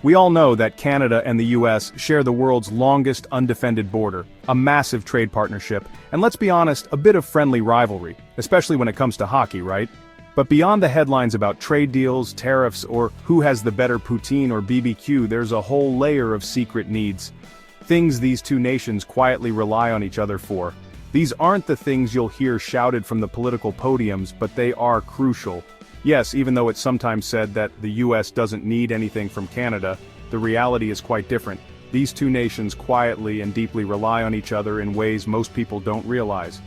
We all know that Canada and the US share the world's longest undefended border, a massive trade partnership, and let's be honest, a bit of friendly rivalry, especially when it comes to hockey, right? But beyond the headlines about trade deals, tariffs, or who has the better poutine or BBQ, there's a whole layer of secret needs. Things these two nations quietly rely on each other for. These aren't the things you'll hear shouted from the political podiums, but they are crucial. Yes, even though it's sometimes said that the US doesn't need anything from Canada, the reality is quite different. These two nations quietly and deeply rely on each other in ways most people don't realize.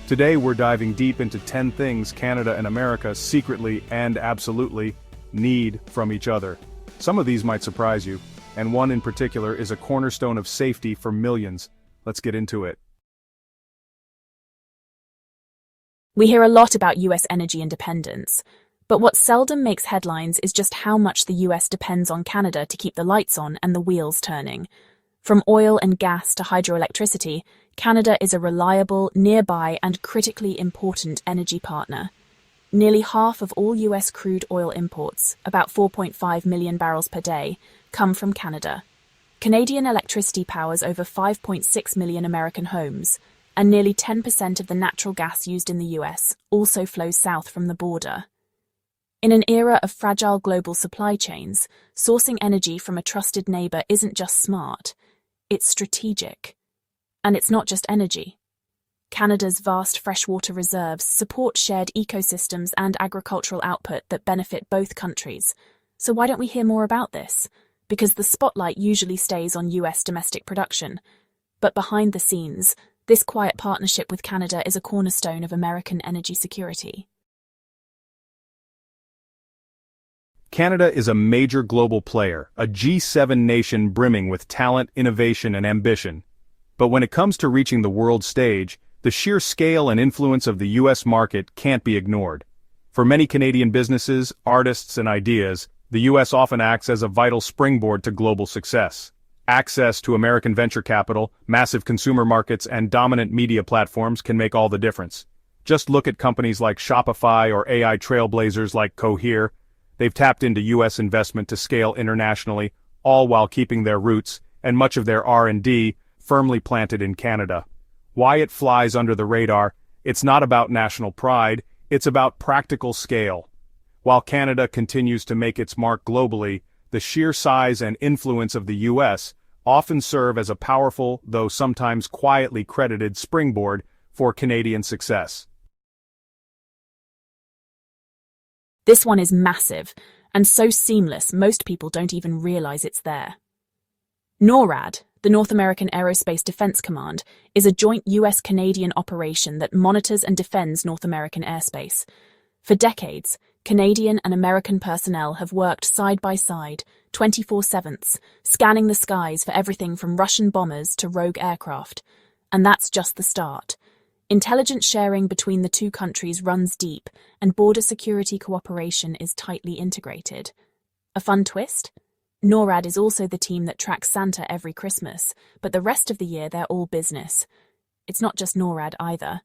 Today we're diving deep into 10 things Canada and America secretly and absolutely need from each other. Some of these might surprise you, and one in particular is a cornerstone of safety for millions. Let's get into it. We hear a lot about US energy independence, but what seldom makes headlines is just how much the US depends on Canada to keep the lights on and the wheels turning. From oil and gas to hydroelectricity, Canada is a reliable, nearby, and critically important energy partner. Nearly half of all US crude oil imports, about 4.5 million barrels per day, come from Canada. Canadian electricity powers over 5.6 million American homes, and nearly 10% of the natural gas used in the US also flows south from the border. In an era of fragile global supply chains, sourcing energy from a trusted neighbor isn't just smart, it's strategic. And it's not just energy. Canada's vast freshwater reserves support shared ecosystems and agricultural output that benefit both countries. So why don't we hear more about this? Because the spotlight usually stays on US domestic production. But behind the scenes, this quiet partnership with Canada is a cornerstone of American energy security. Canada is a major global player, a G7 nation brimming with talent, innovation, and ambition. But when it comes to reaching the world stage, the sheer scale and influence of the US market can't be ignored. For many Canadian businesses, artists, and ideas, the US often acts as a vital springboard to global success. Access to American venture capital, massive consumer markets, and dominant media platforms can make all the difference. Just look at companies like Shopify or AI trailblazers like Cohere. They've tapped into US investment to scale internationally, all while keeping their roots, and much of their R&D, firmly planted in Canada. Why it flies under the radar? It's not about national pride, it's about practical scale. While Canada continues to make its mark globally, the sheer size and influence of the US often serve as a powerful, though sometimes quietly credited springboard for Canadian success. This one is massive, and so seamless most people don't even realize it's there. NORAD, the North American Aerospace Defense Command, is a joint US-Canadian operation that monitors and defends North American airspace. For decades, Canadian and American personnel have worked side by side, 24/7, scanning the skies for everything from Russian bombers to rogue aircraft. And that's just the start. Intelligence sharing between the two countries runs deep, and border security cooperation is tightly integrated. A fun twist? NORAD is also the team that tracks Santa every Christmas, but the rest of the year they're all business. It's not just NORAD either.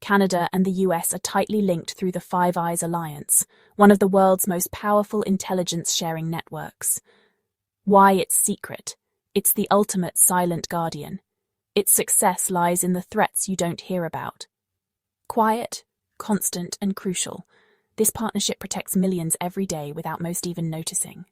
Canada and the US are tightly linked through the Five Eyes Alliance, one of the world's most powerful intelligence-sharing networks. Why it's secret? It's the ultimate silent guardian. Its success lies in the threats you don't hear about. Quiet, constant, and crucial, this partnership protects millions every day without most even noticing.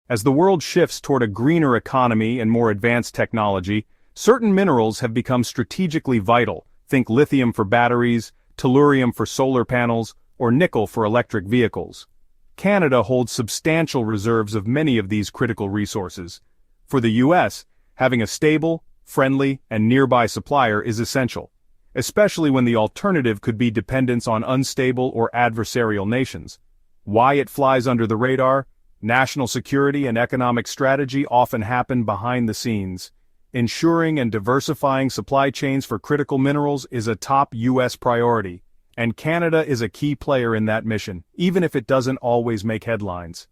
As the world shifts toward a greener economy and more advanced technology, certain minerals have become strategically vital. Think lithium for batteries, tellurium for solar panels, or nickel for electric vehicles. Canada holds substantial reserves of many of these critical resources. For the US, having a stable, friendly, and nearby supplier is essential, especially when the alternative could be dependence on unstable or adversarial nations. Why it flies under the radar? National security and economic strategy often happen behind the scenes. Ensuring and diversifying supply chains for critical minerals is a top US priority, and Canada is a key player in that mission, even if it doesn't always make headlines.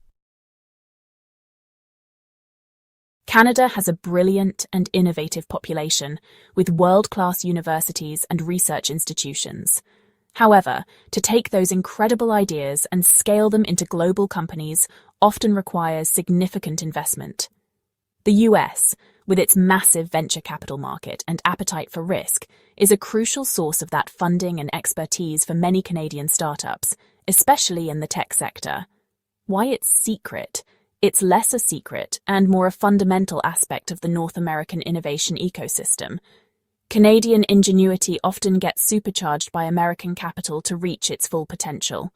Canada has a brilliant and innovative population, with world-class universities and research institutions. However, to take those incredible ideas and scale them into global companies often requires significant investment. The US, with its massive venture capital market and appetite for risk, is a crucial source of that funding and expertise for many Canadian startups, especially in the tech sector. Why it's secret? It's less a secret and more a fundamental aspect of the North American innovation ecosystem. Canadian ingenuity often gets supercharged by American capital to reach its full potential.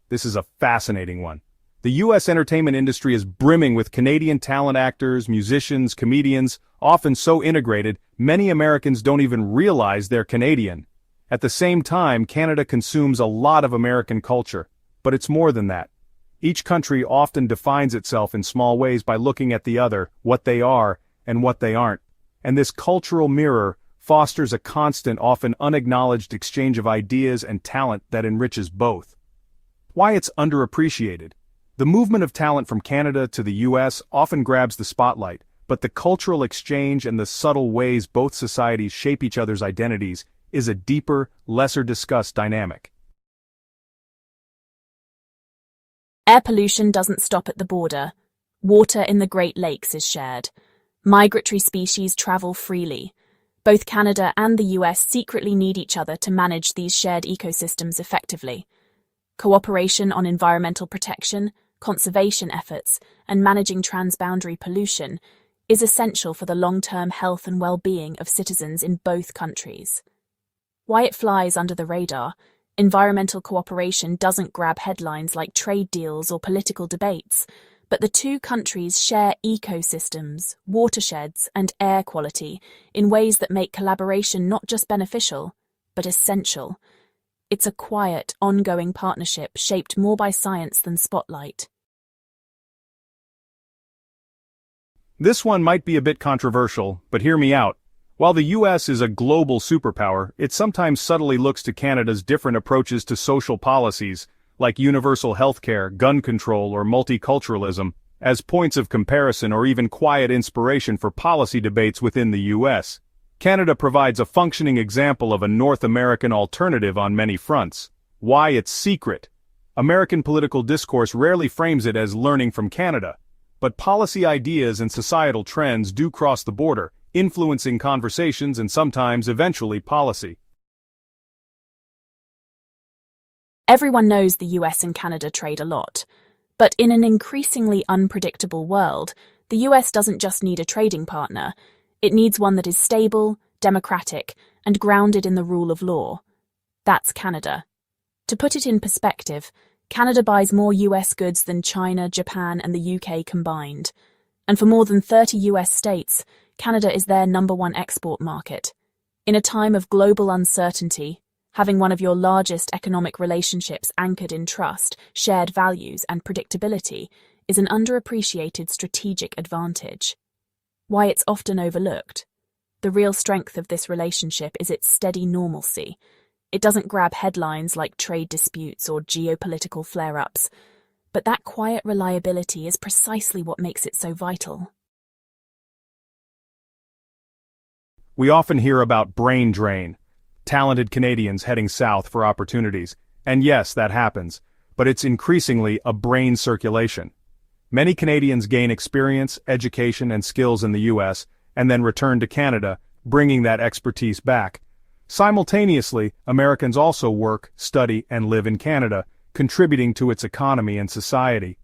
This is a fascinating one. The U.S. entertainment industry is brimming with Canadian talent actors, musicians, comedians, often so integrated, many Americans don't even realize they're Canadian. At the same time, Canada consumes a lot of American culture, but it's more than that. Each country often defines itself in small ways by looking at the other, what they are, and what they aren't. And this cultural mirror fosters a constant, often unacknowledged exchange of ideas and talent that enriches both. Why it's underappreciated. The movement of talent from Canada to the US often grabs the spotlight, but the cultural exchange and the subtle ways both societies shape each other's identities is a deeper, lesser discussed dynamic. Air pollution doesn't stop at the border. Water in the Great Lakes is shared. Migratory species travel freely. Both Canada and the US secretly need each other to manage these shared ecosystems effectively. Cooperation on environmental protection, conservation efforts, and managing transboundary pollution is essential for the long-term health and well-being of citizens in both countries. Why it flies under the radar, environmental cooperation doesn't grab headlines like trade deals or political debates, but the two countries share ecosystems, watersheds, and air quality in ways that make collaboration not just beneficial, but essential. It's a quiet, ongoing partnership shaped more by science than spotlight. This one might be a bit controversial, but hear me out. While the US is a global superpower, it sometimes subtly looks to Canada's different approaches to social policies, like universal healthcare, gun control, or multiculturalism, as points of comparison or even quiet inspiration for policy debates within the US. Canada provides a functioning example of a North American alternative on many fronts. Why it's secret. American political discourse rarely frames it as learning from Canada, but policy ideas and societal trends do cross the border, influencing conversations and sometimes eventually policy. Everyone knows the US and Canada trade a lot, but in an increasingly unpredictable world, the US doesn't just need a trading partner. It needs one that is stable, democratic, and grounded in the rule of law. That's Canada. To put it in perspective, Canada buys more US goods than China, Japan, and the UK combined. And for more than 30 US states, Canada is their #1 export market. In a time of global uncertainty, having one of your largest economic relationships anchored in trust, shared values, and predictability is an underappreciated strategic advantage. Why it's often overlooked. The real strength of this relationship is its steady normalcy. It doesn't grab headlines like trade disputes or geopolitical flare-ups, but that quiet reliability is precisely what makes it so vital. We often hear about brain drain, talented Canadians heading south for opportunities, and yes, that happens, but it's increasingly a brain circulation. Many Canadians gain experience, education, and skills in the US, and then return to Canada, bringing that expertise back. Simultaneously, Americans also work, study, and live in Canada, contributing to its economy and society.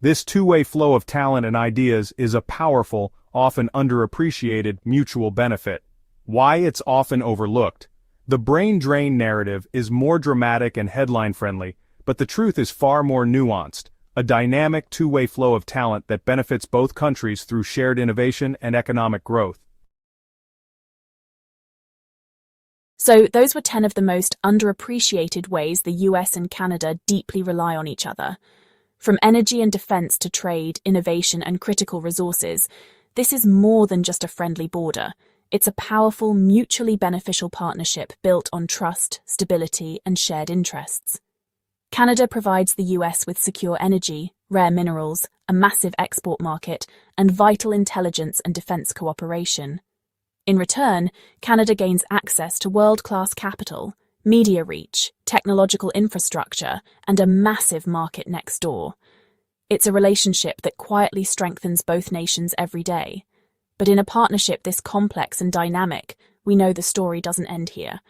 This two-way flow of talent and ideas is a powerful, often underappreciated mutual benefit. Why it's often overlooked. The brain drain narrative is more dramatic and headline-friendly, but the truth is far more nuanced. A dynamic two-way flow of talent that benefits both countries through shared innovation and economic growth. So those were 10 of the most underappreciated ways the US and Canada deeply rely on each other. From energy and defense to trade, innovation, and critical resources, this is more than just a friendly border. It's a powerful, mutually beneficial partnership built on trust, stability, and shared interests. Canada provides the US with secure energy, rare minerals, a massive export market, and vital intelligence and defense cooperation. In return, Canada gains access to world-class capital, media reach, technological infrastructure, and a massive market next door. It's a relationship that quietly strengthens both nations every day. But in a partnership this complex and dynamic, we know the story doesn't end here.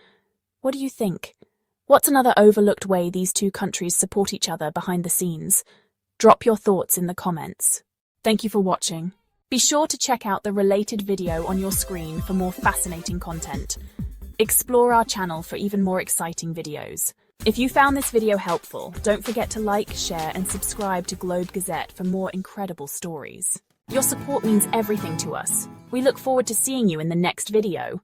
What do you think? What's another overlooked way these two countries support each other behind the scenes? Drop your thoughts in the comments. Thank you for watching. Be sure to check out the related video on your screen for more fascinating content. Explore our channel for even more exciting videos. If you found this video helpful, don't forget to like, share, and subscribe to Globe Gazette for more incredible stories. Your support means everything to us. We look forward to seeing you in the next video.